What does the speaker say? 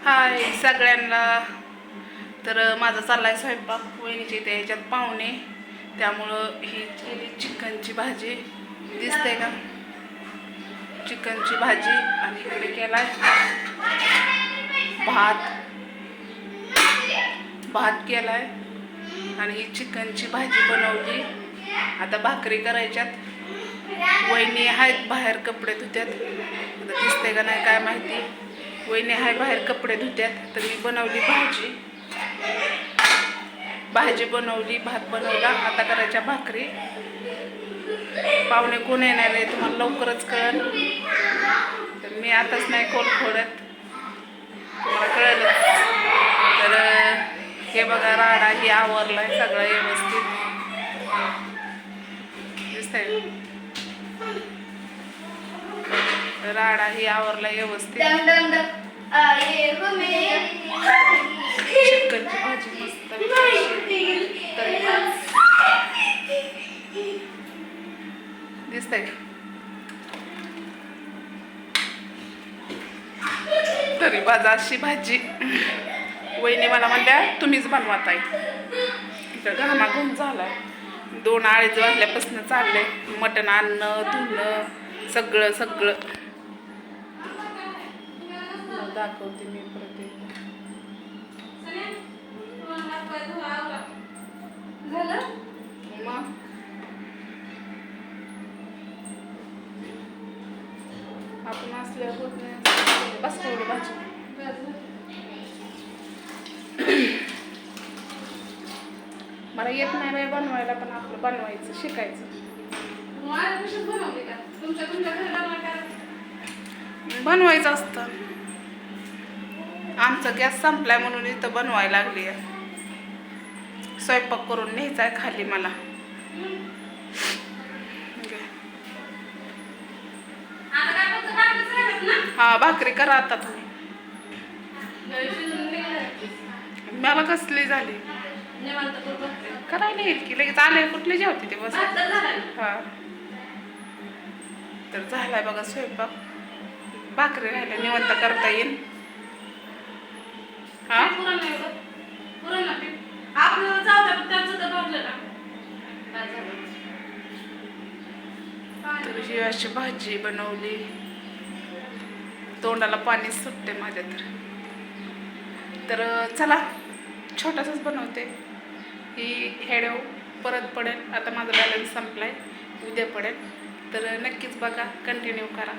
हाय सगळ्यांना. तर माझा चाललाय स्वयंपाक. वहिनीची इथे ह्याच्यात पाहुणे, त्यामुळं ही केली चिकनची भाजी. दिसते का? चिकनची भाजी. आणि इकडे केलाय भात केलाय आणि ही चिकनची भाजी बनवली. आता भाकरी करायच्यात. वहिनी आहेत बाहेर कपडे धुत्यात. आता दिसते का नाही काय माहिती. वहिनी आहे बाहेर कपडे धुत्यात. तर मी बनवली भाजी बनवली, भात बनवला. आता करायच्या भाकरी. पाहुणे कोण येणार आहे तुम्हाला लवकरच कळेल. तर मी आताच नाही कॉल फोडत, तुम्हाला कळेलच. तर हे बघा, राडा ही आवरलाय सगळं व्यवस्थित. दिसतंय? राडा ही आवरला व्यवस्थित. चिकनची भाजी मस्त दिसतंय. तरी बाजा अशी भाजी. वहिनी मला म्हणल्या तुम्हीच बनवत आहे. इथं घामाघूम झालाय. 2-2:30 वाजल्यापासून चाललंय. मटण आणणं, धुणं, सगळं दाखवते मी प्रत्येक. मग आपण असल्या होत नाही. बस एवढं भाजी. मला येत नाही बाई बनवायला, पण आपलं बनवायचं शिकायचं. बनवायचं असतं. आमचा गॅस संपलाय म्हणून इथं बनवायला लागली आहे. स्वयंपाक करून न्यायचा आहे खाली मला. हा भाकरी करा आता तुम्ही. मला कसली झाली करायला येईल की लगेच आले. कुठले जेवते ते बस. हा तर झालाय बघा स्वयंपाक. भाकरी राहिल्या निवंत करता येईल. हा तर ही अशी भाजी बनवली. तोंडाला पाणी सुटते माझ्या. तर चला छोटासाच बनवते. ही हेडव परत पडेल. आता माझा बॅलन्स संपलाय, उद्या पडेल. तर नक्कीच बघा, कंटिन्यू करा.